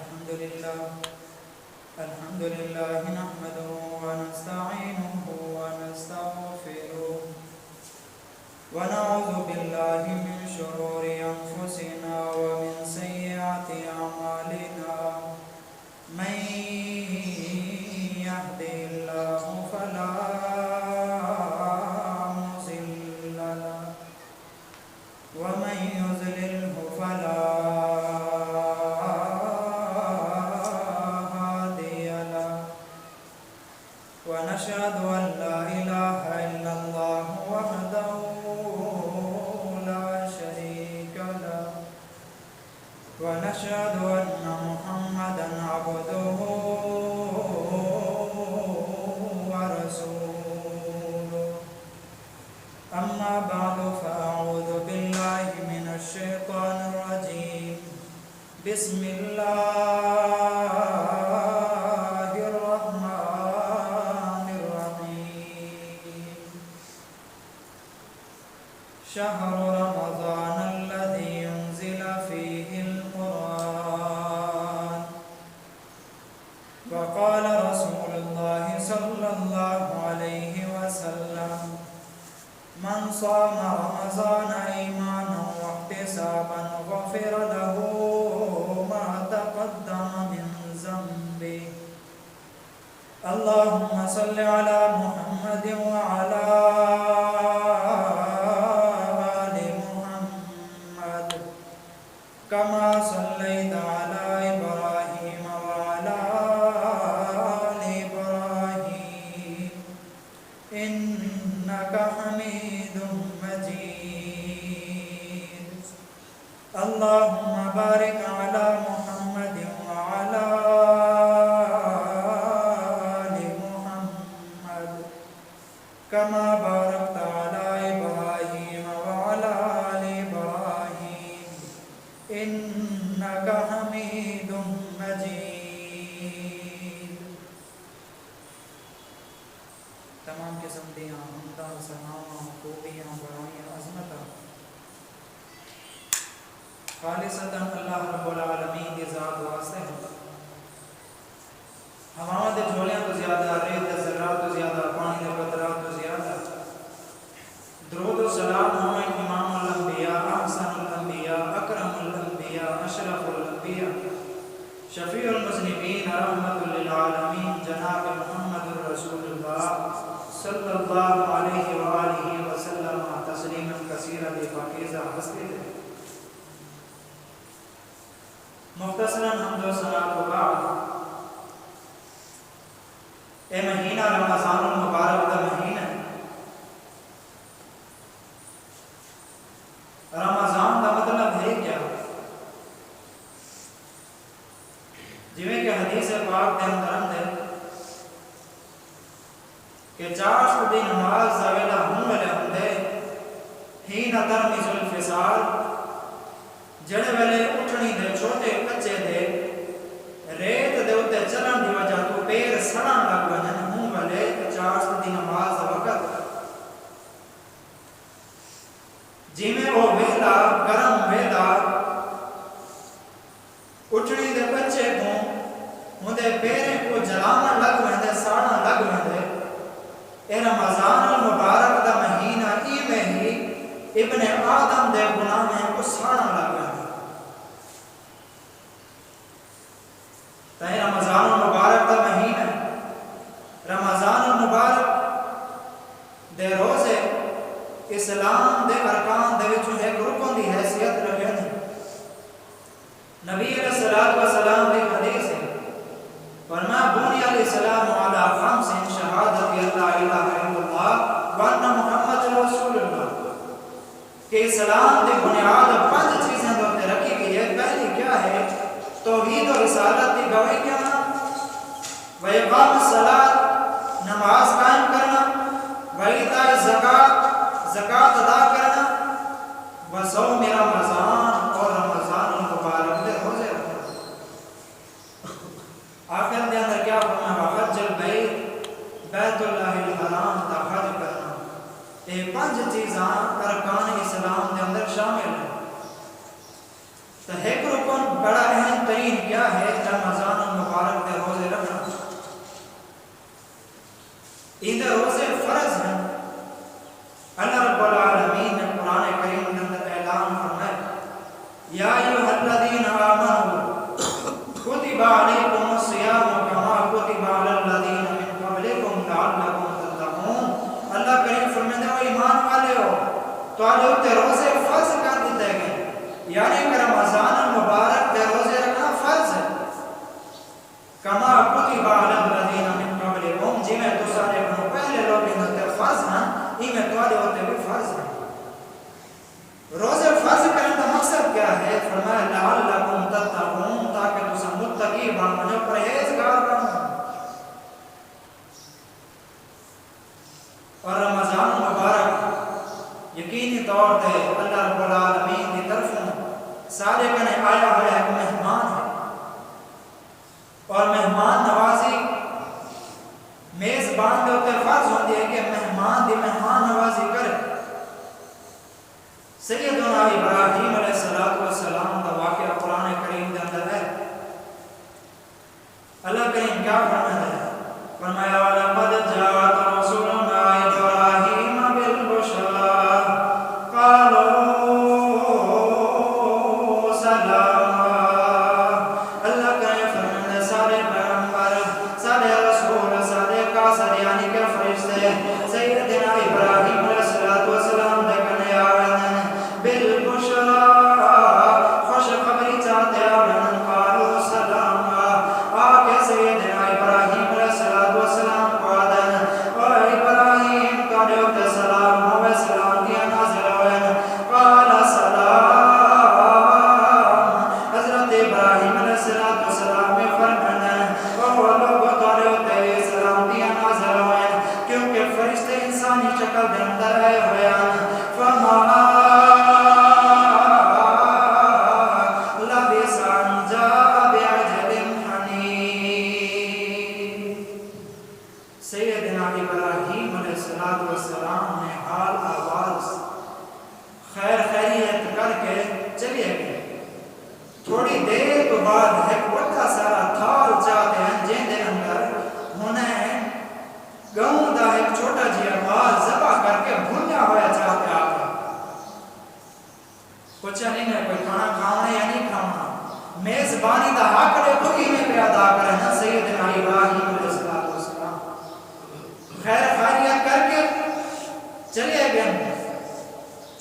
الحمد لله نحمده ونستعينه ونستغفره ونعوذ بالله من شرور أنفسنا ومن سيئات أعمالنا من يهده الله فلا مضل له ومن يضلله فلا ونشهد أن لا إله إلا الله وحده لا شريك له ونشهد أن محمدا عبده ورسوله أما بعد فأعوذ بالله من الشيطان الرجيم بسم الله شهر رمضان الذي ينزل فيه القرآن وقال رسول الله صلى الله عليه وسلم من صام رمضان إيمانا واحتسابا غفر له ما تقدم من ذنبه اللهم صل على محمد وعلى كما صليت على إبراهيم وعلى آل إبراهيم إنك حميد مجيد اللهم بارك على محمد وعلى آل محمد كما باركت على إبراهيم وعلى آل إبراهيم إنك حميد مجيد تمام قسم دیاں حمداں ثناء خوبیاں بڑائیاں عظمتاں خالصتاً اللہ رب العالمین کی ذات واسطے ہیں ہواؤں دے جھولیاں تو زیادہ ریت دے ذرات تو زیادہ پانی دے قطرات تو زیادہ درود و سلام ہوں امام الانبیاء احسن الانبیاء اکرم الانبیاء اشرف الانبیاء شفیع المذنبین رحمت للعالمین جناب محمد رسول اللہ صلی اللہ علیہ وآلہ وسلم تسلیما کثیرا بپاکیزہ ہستی دے مختصراً حمد و ثنا کو بعد اے مہینہ رمضان المبارک دا مہینہ رمضان دا مطلب ہے کیا جویں کہ حدیث پاک دے اندر ہے کہ چاشت دی نماز زاویلا ہوں والے ہندے ہین ترمیز الفصال جڑے والے اٹھنی دے چھوٹے بچے دے ریت دے اتے چلن دی وجہ تو پیر سڑان لگ ونجن ہوں والے چاشت دی نماز وقت جی میں وہ ویلا گرم ویلا اٹھنی دے بچے کو مدے پیرے کو جلانا لگ وندے ساڑا لگ وندے اے رمضان المبارک دا مہینہ ای میں ہی ابن آدم دے گناہ میں کو ساڑا لگ وندے تاہی رمضان المبارک دا مہینہ رمضان المبارک دے روزے اسلام دے ارکان دے وچوں ایک رکن دی حیثیت رکھے ہیں نبی علیہ السلام دی حدیث ہے فرمایا بنی علیہ السلام علی خمس شہادت لا الہ الا اللہ وان محمد رسول اللہ کہ اسلام دی بنیاد 5 چیزیں دوتے رکھی گئی ہے پہلی کیا ہے توحید و رسالت دی گواہی کہنا وإقام الصلاۃ نماز قائم کرنا وإیتاء الزکات زکات ادا کرنا وصوم رمضان اور رمضان المبارک دے روزے رکھنا آخر دے اندر کیا فرمایا حج البیت بیت اللہ الحرام دا حج کرنا یہ 5 چیزاں ارکان اسلام دے اندر شامل ہیں تو ایک رکن بڑا اہم ترین کیا ہے یا ایھا الذین آمنوا کتب علیکم الصیام کما کتب علی الذین من قبلکم لعلکم تتقون۔ اللہ کریم فرماتے ہیں ایمان والے ہو تو آج روزے فرض کر دیتے گئے، یعنی کہ رمضان المبارک کے روزے رکھنا فرض ہے۔ کما کتب علی الذین من قبلکم، جی میں تو سارے بنو پہلے لوگ انہوں فرض ہیں، ہی میں تو آلے ہوتے بھی فرض ہیں۔ روزے فرض کرنے کا مقصد کیا ہے؟ فرمایا لعلکم تتقون، تاکہ تسا متقی بنو، پرہیزگار بنو۔ اور رمضان مبارک یقینی طور پہ اللہ رب العالمین کی طرفوں سارے کنے آیا ہوا ایک مہمان ہے، اور مہمان نوازی میزبان کے اوپر فرض ہوتی ہے کہ مہمان دی مہمان نوازی کرے۔ سیدنا ابراہیم علیہ السلام کا واقعہ قرآن کریم کے اندر ہے۔ اللہ کریم کیا فرماتا ہے؟ فرمایا وَلَقَدْ جَاءَتْ رُسُلُنَا إِبْرَاهِيمَ بِالْبُشْرَىٰ قَالُوا سَلَامًا۔ اللہ کریم فرماتا ہے سارے پیغمبر، سارے رسول، سارے قاصد یعنی کہ فرشتے سیدنا ابراہیم علیہ السلام دیکھنے آئے بالبشرا، خوشخبری چاہتے آئے، قالوا سلاما، آگے سیدنا ابراہیم علیہ السلام کو آدن اور ابراہیم کا دیوت سلام ہوئے، سلام دیا نازل ہوئے، قال سلام، حضرت ابراہیم علیہ السلام میں فرمانا اور لوگوں کا دیوت سلام دیا نازل ہوئے، کیونکہ فرشتے انسانی شکل کے اندر آئے ہوئے ہیں۔ فما لبث ان جاء بعجل حنین۔ سیدنا ابراہیم علیہ السلام نے حال آواز خیر خیریت کر کے چلے گئے۔ تھوڑی دیر تو بعد ایک بڑا سارا تھال چاہتے ہیں جن دے اندر انہیں گاؤں دا ایک چھوٹا جی آواز ذبح کر کے بھونیا ہوا چاہتے آگے۔ کچھ نہیں ہے کوئی کھانا کھانا یا نہیں کھانا، میزبانی دا حق لے تو ہی میں پہ ادا کرنا۔ سیدنا ابراہیم علیہ السلام خیر خیریت کر کے چلے گئے۔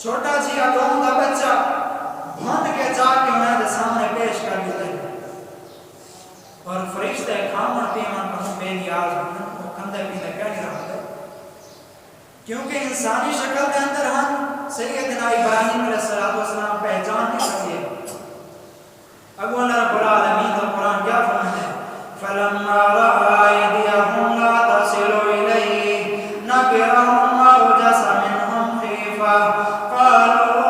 چھوٹا جی گاؤں دا بچہ بھونڈ کے جا کے انہیں دے سامنے پیش کر دیتے ہیں، اور فرشتے کھانا پیمان پر بے نیاز ہونا، وہ کندے پینے کیا نہیں رہا ہے، کیونکہ انسانی شکل کے اندر ہم سیدنا ابراہیم علیہ السلام پہچان نہیں سکے۔ اب اللہ رب العالمین کا قرآن کیا فرماتا ہے؟ فَلَمَّا رَأَىٰ أَيْدِيَهُمْ لَا تَصِلُ إِلَيْهِ نَكِرَهُمْ وَأَوْجَسَ مِنْهُمْ خِيفَةً قَالُوا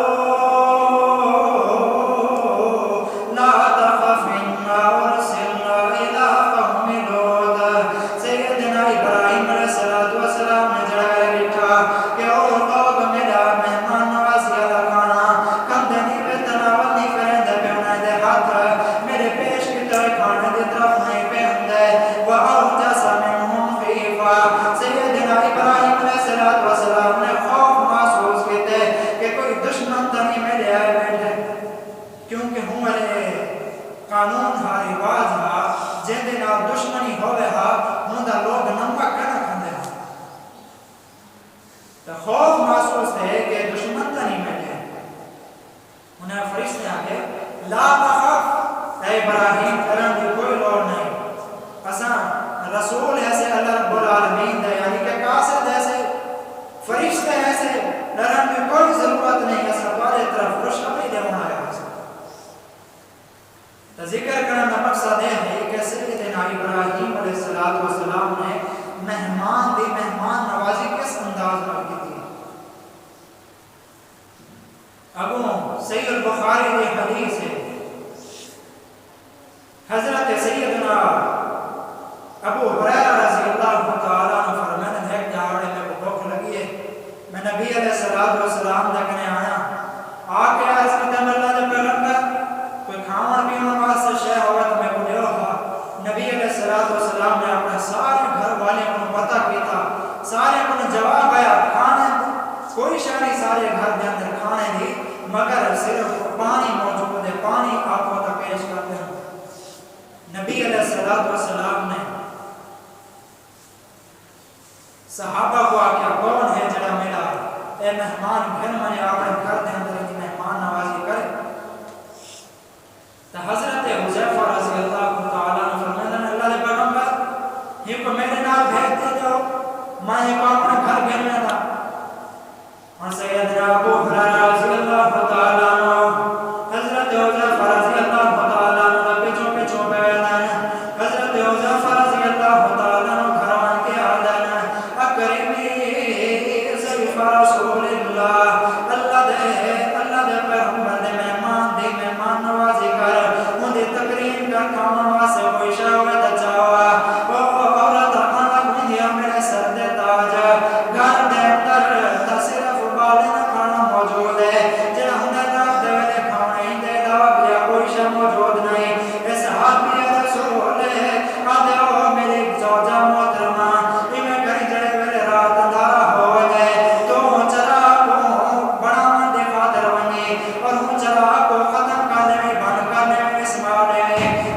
لَا تَخَفْ إِنَّا أُرْسِلْنَا إِلَىٰ قَوْمِ لُوطٍ۔ سیدنا ابراہیم علیہ السلام نے جڑے بٹھا کہ اور لوگ میرا مہمان نوازی والا کھانا کندے نہیں پہ تناول نہیں کریں دے پہ انہیں دے ہاتھ میرے پیش کی طرح کھانے دی طرف نہیں پہ ہندے۔ وَأَوْجَسَ مِنْهُمْ خِيفَةً، سیدنا ابراہیم علیہ السلام نے خوف محسوس کیتے کہ کوئی دشمن تنی میرے آئے بیٹھے، کیونکہ ہمارے قانون ہا رواج ہا جن دے نال دشمنی ہوئے ہا ہوندا لوگ نمک کنا کھندے ہا، تو خوف محسوس ہے کہ دشمن تنی بیٹھے۔ انہیں فرشتے آگے لا تخف، اے ابراہیم کرن دی کوئی لوڑ نہیں، اساں رسول ایسے اللہ رب العالمین دے یعنی کہ قاصد ایسے فرشتے ایسے ڈرن کی کوئی ضرورت نہیں، ایسا بارے طرف خوشخبری دے ہونا ہے۔ تو ذکر کرنے کا مقصد ہے کہ سیدنا ابراہیم علیہ السلام نے مہمان نوازی کس انداز میں کی تھی۔ ابو سید البخاری نے حدیث ہے، حضرت سیدنا ابو ہریرہ رضی اللہ تعالیٰ عنہ فرماتے ہیں ایک دہاڑے میں کو بھوک لگی ہے، میں نبی علیہ السلام دیکھنے آیا، آ کے عرض کی اللہ دے پیغمبر کوئی کھانا پینا واسطے شے ہو میں کو اپنا گھر گھرنے دا اور سیدنا ابو ہریرہ رضی اللہ تعالیٰ عنہ حضرت حذیفہ رضی اللہ تعالیٰ عنہ پیچھو پیچھو بیدن حضرت حذیفہ رضی اللہ تعالیٰ عنہ گھران کے آدن اکرمی ضیف رسول اللہ اللہ دے پیغمبر دے مہمان نوازی کر ان دی تقریم کا کام واسے کوئی شاوت چاوا عورت آنا گوندیا میرے سر دے تاج گھر دے اندر صرف بالن کھانا موجود ہے جنہاں ہندے داغ دے ویلے کھانا ہی دے داغ یا کوئی شا موجود نہیں اس حابی رسول آدھے او میری زوجہ محترمہ میں کہیں جڑے ویلے رات اندارہ ہو گئے تو چلا کو بڑا من دے خاطر ونی اور ہوں چلا کو ختم کرنے میں بن کرنے میں اسمارے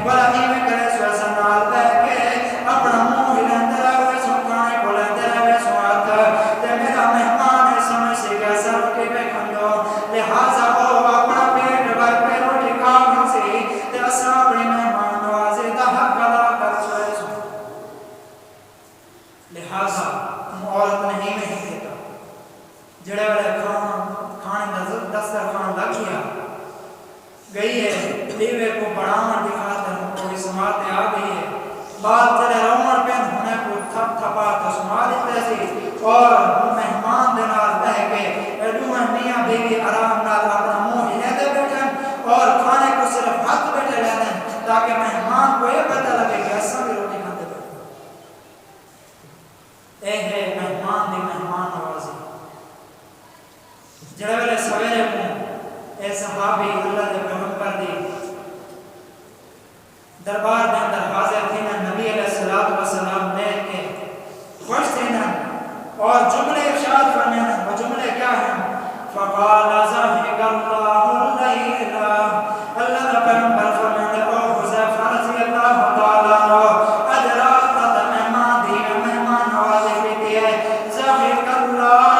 بلا ہی میں کرے سوے سنال بہ کے اپنا منہ ہلندے رہے سو کھانے کو لندے رہے سو ہاتھ تے میرا مہمان ہے سمجھ سے گیا سر کے بے کھندو لہذا ہو اپنا پیٹ بھر پہ روٹی کھاؤں سے تے اسا اپنی مہمان نوازی دا حق ادا کر سوے سو لہذا عورت نہیں میں ہی دیتا جڑے والے کھانے دسترخوان لگ گیا گئی ہے دیوے کو بڑھانا دکھاتا ہے کوئی سماعتیں آ گئی ہے بات جڑے رومر پین ہونے کو تھپ تھپا تو سما دیتے سی اور مہمان دنال بہ کے ایڈو میاں بیوی آرام نال اپنا منہ ہلے دے بیٹھن اور کھانے کو صرف ہاتھ بیٹھے لے دیں تاکہ مہمان کو یہ پتہ لگے کہ ایسا بھی روٹی کھاتے بیٹھے اے ہے مہمان دی مہمان نوازی جڑے والے سویرے کو اے صحابی اللہ دے پیغمبر دی دربار دے اندر حاضر تھی نا نبی علیہ السلام نے کے خوش تھی نا اور جملے ارشاد فرمائے نا وہ جملے کیا ہیں فقال ضحك الله الليل اللہ دے پیغمبر فرمائے او حذیفہ رضی اللہ تعالی عنہ ادراک تا مہمان دی مہمان نوازی بیتی ہے ضحك اللہ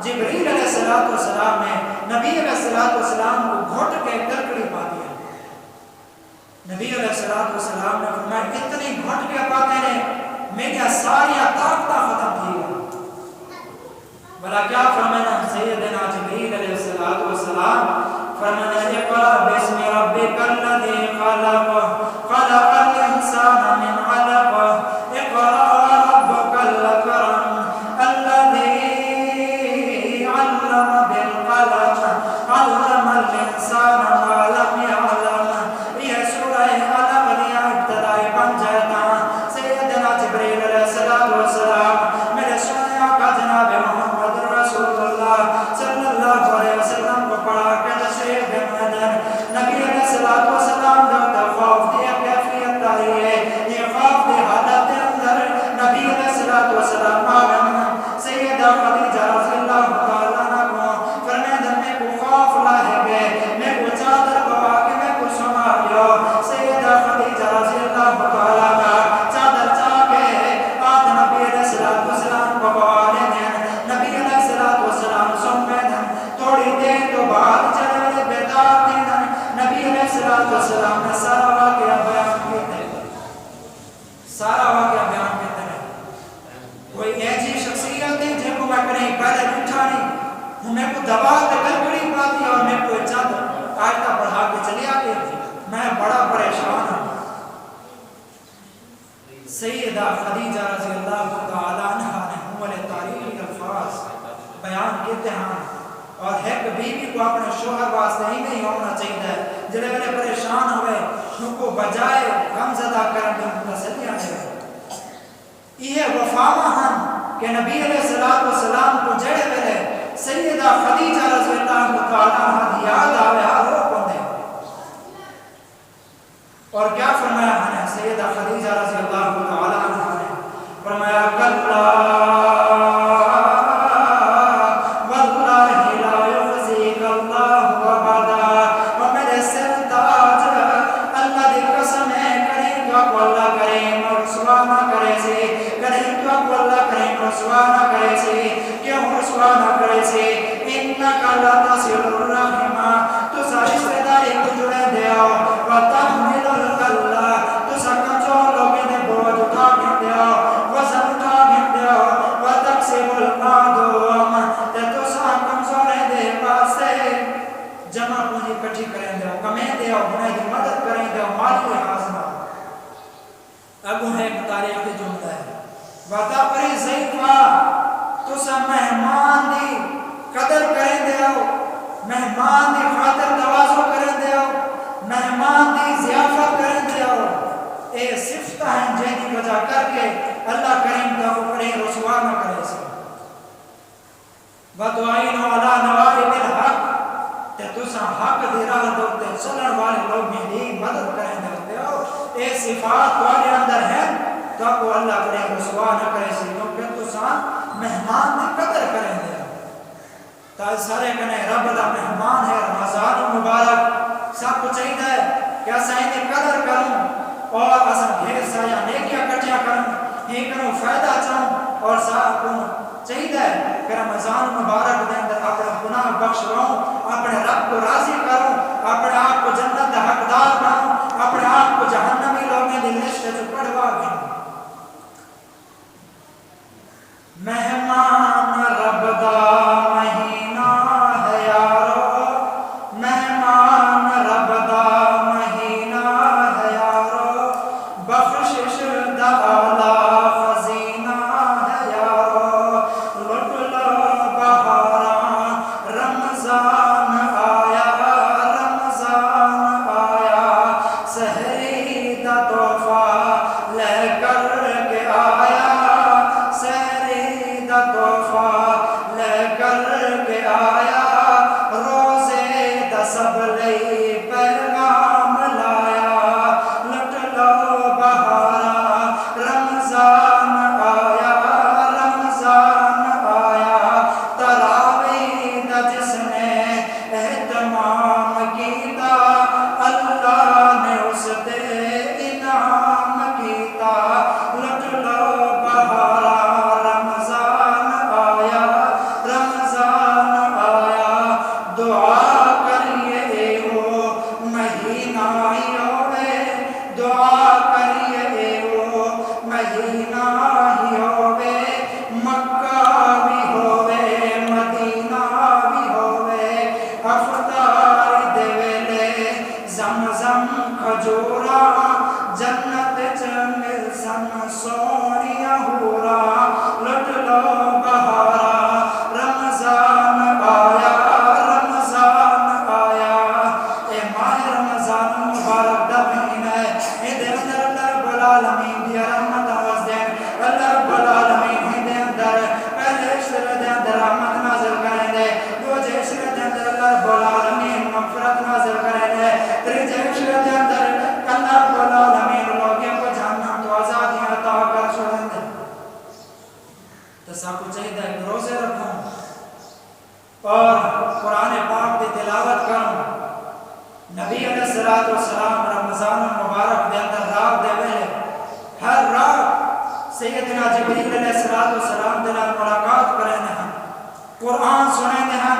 جبریل علیہ السلام نے نبی علیہ السلام کو گھٹ کے کلکڑی پا دیا. نبی علیہ السلام نے فرمایا اتنی گھٹ کے پاتے نے میری ساری طاقت ختم تھی گئی. بلا کیا فرمانا سیدنا جبریل علیہ السلام فرمانا اقرأ باسم ربک الذی خلق خلق الانسان من علق اقرأ وربک الاکرم الذی علم بالقلم علم الانسان ما لم يعلم. یہ سورہ قلم لیا ابتدائی بن جاتا. سیدنا جبریل علیہ السلام میرے سونے آقا جناب محمد رسول اللہ صلی اللہ علیہ وسلم کو پڑھا کے تشریف مدن نبی علیہ السلام کا خوف دیا کیفیت داری ہے. یہ خوف دی حالت اندر نبی علیہ السلام آگن سیدہ خدیجہ رضی اللہ تعالیٰ عنہ کو فرمیدہ میں کو خوف لاہے گئے میں کو چادر بوا کے میں کو سما لیا. سیدہ خدیجہ رضی اللہ تعالیٰ عنہ چادر چاہ کے آدھ نبی علیہ السلام کو بوا لینے نبی علیہ السلام سمیدن تھوڑی دیر تو بعد چلے بیدار دیدن نبی علیہ السلام نے سارا واقعہ بیان کیتے ہیں. کوئی ایسی شخصیت ہے جن کو میں کریں پہلے اٹھا نہیں ہوں میں کو دبا تے گڑبڑی پاتی اور میں کو چند آیتہ پڑھا کے چلی آگے میں بڑا پریشان ہوں. سیدہ خدیجہ رضی اللہ تعالیٰ عنہ نے حمل تاریخی الفاظ بیان کیتے ہیں اور ایک بیوی کو اپنے شوہر واسطے ہی نہیں ہونا چاہیے جلے والے پریشان ہوئے ان کو بجائے غم زدہ کرنے کے متصلیاں دے. یہ وفاما ہن کہ نبی علیہ السلام کو جڑے ویلے سیدہ خدیجہ رضی اللہ تعالیٰ عنہ دی یاد آوے آرو کندے اور کیا فرمایا ہن سیدہ خدیجہ رضی اللہ تعالیٰ عنہ نے فرمایا کلا رسوانا کرے سے کیوں رسوانا کرے سے انکا لا تصل الرحمہ تو سا رشتہ داری کو جڑے دیا وتحمل الکلہ تو سا کمزور لوگیں نے بوجھ اٹھا گھن دیا وزن اٹھا گھن دیا وتقسم المعدوم تو سا کمزور دے واسطے جمع پونجی کٹھی کریں دیا کمیں دیا انہیں دی مدد کریں دیا مالی حاضرہ. ابو ہے ایک تاریخی جملہ ہے وَتَا پری ضعیفہ تو سا مہمان دی قدر کریں دے ہو مہمان دی خاطر توازو کریں دے ہو مہمان دی ضیافت کریں دے ہو. اے صفتہ ہیں جنہی وجہ کر کے اللہ کریم کا کریں رسوا نہ کرے سے. وَدُعَيْنُ عَلَى نَوَائِبِ الْحَقِّ تے تو سا حق دی راہ دوتے چلن والے لوگ میں دی مدد کریں دے ہو. اے صفات والے اندر ہیں تو کو اللہ کرے رسوا نہ کرے سی کیونکہ تو سا مہمان نے قدر کریں دے تا سارے کنے رب دا مہمان ہے رمضان مبارک سب کو چاہیے ہے کہ اسا ان قدر کروں اور اسا ڈھیر سایہ نیکیاں کٹھیا کروں ہی کروں فائدہ چاہوں اور ساتھ کو چاہیے ہے کہ رمضان مبارک دے اندر اپنا گناہ بخشواؤں اپنے رب کو راضی کروں اپنے آپ کو جنت دا حقدار بناؤں اپنے آپ کو جہنمی لوگوں دی لسٹ جو پڑھوا گئے. مہمان رب دا مہینہ ہے یارو مہمان رب دا مہینہ ہے یارو بخشش دا اعلیٰ خزینہ ہے یارو لٹ لو بہاراں رمضان آیا نبی علیہ الصلوۃ والسلام رمضان المبارک دے اندر رات دے ویلے ہر رات سیدنا جبریل علیہ الصلوۃ والسلام دے نال ملاقات کرنے ہیں، قرآن سننے ہیں،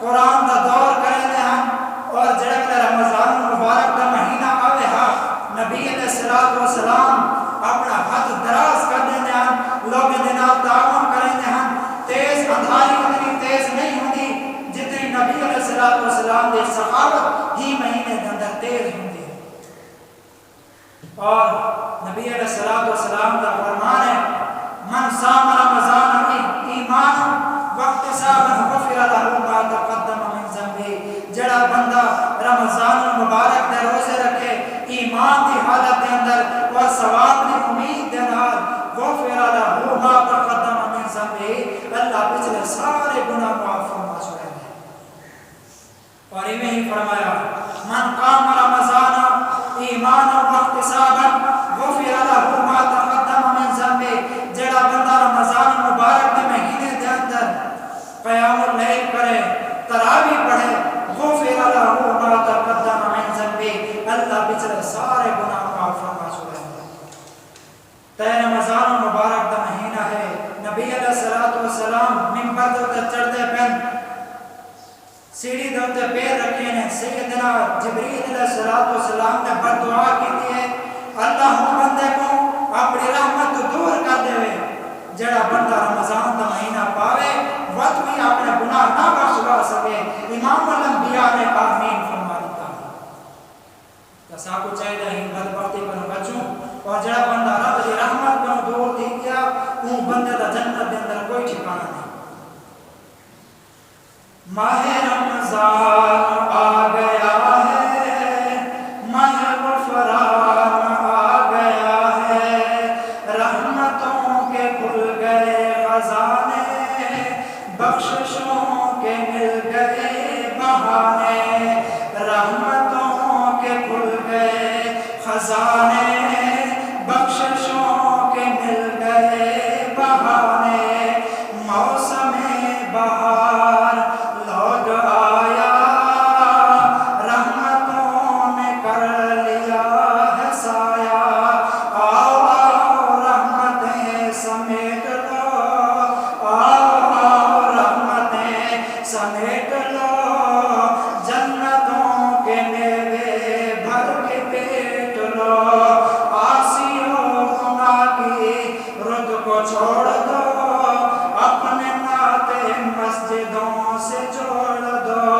قرآن دا دور کرنے ہیں، اور جڑا کہ رمضان المبارک دا مہینہ آوے ہا نبی علیہ الصلوۃ والسلام اپنا ہاتھ دراز کر دینے ہیں، لوگوں دے نال تعاون کرنے ہیں، تیز اندھاری اتنی تیز نہیں ہوتی جتنی نبی علیہ الصلوۃ والسلام دے سخاوت ہی مہینے کے اندر تیز ہوتی ہے۔ اور نبی علیہ الصلوۃ والسلام کا فرمان ہے من صام رمضان ایمان واحتسابا غفر له ما تقدم من ذنبه، جڑا بندہ رمضان المبارک دے روزے رکھے ایمان دی حالت دے اندر اور ثواب دی امید دے نال غفر له ما تقدم من ذنبه، اللہ پچھلے سارے گناہ معاف فرما چھوڑے گا۔ اور انہیں ہی فرمایا من قام رمضان ایمانا واحتسابا غفر له ما تقدم من ذنبه، جڑا بندہ رمضان مبارک کے مہینے کے اندر قیام اللیل کرے، تراویح پڑھے، غفر له ما تقدم من ذنبه، اللہ پچھلے سارے گناہ معاف فرما چھوڑے گا۔ تے رمضان مبارک کا مہینہ ہے، نبی علیہ الصلوۃ والسلام منبر تے چڑھتے پن سیڑھی دے پیر رکھے ہیں، سیدنا جبریل علیہ الصلوۃ والسلام نے بددعا کی ہے اللہ بندے کو اپنی رحمت دور کر دے، جڑا بندہ رمضان کا مہینہ پاوے وقت بھی اپنے گناہ نہ بخشوا سکے، امام الانبیاء نے آمین فرما دیتا ہے۔ تسا کو چاہیے ہی بدبختی کو بچوں، اور جڑا بندہ رب دی رحمت کو دور تھی گیا وہ بندے دا جنت دے اندر کوئی ٹھکانہ نہیں۔ ماہ رمضان آ گیا ہے، ماہ غفران آ گیا ہے، رحمتوں کے کھل گئے خزانے، بخششوں کے مل گئے بہانے، رحمتوں کے کھل گئے خزانے، بخششوں کے مل گئے بہانے، موسم بہار لوٹ آیا، رحمتوں نے کر لیا ہے سایہ، آؤ آؤ رحمتیں سمیٹ لو، آؤ آؤ رحمتیں سمیٹ لو، جنتوں کے میوے بھر کے پیٹ لو، آسیوں گناہ کی رد کو چھوڑ دو، اپنے ناطے مسجدوں سے جوڑ دو،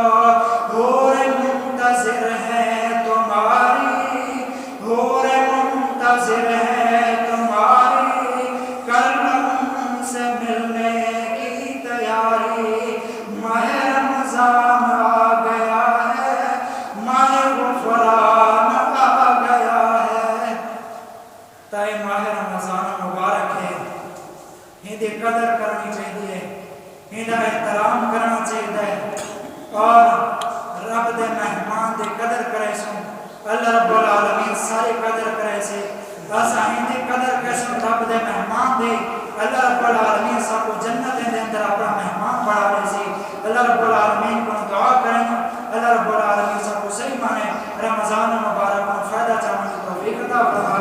حور منتظر ہے تمہاری، حور منتظر ہے تمہاری، کر لو ان سے ملنے کی تیاری، ماہ رمضان آ گیا ہے، ماہ غفران آ گیا ہے۔ تائے ماہ رمضان مبارک ہے، ہندی قدر کرنی چاہیے، ہندا احترام کرنا چاہیے، اور رب دے مہمان دے قدر کرے سن، اللہ رب العالمین ساری قدر کرے سے، بس ہندی قدر کرے سن رب دے مہمان دے، اللہ رب العالمین سب کو جنت دے اندر اپنا مہمان بڑھا رہے سے، اللہ رب العالمین کو دعا کریں، اللہ رب العالمین سب کو صحیح مانے، رمضان مبارک کو فائدہ چاہنے کی توفیق عطا فرمائے۔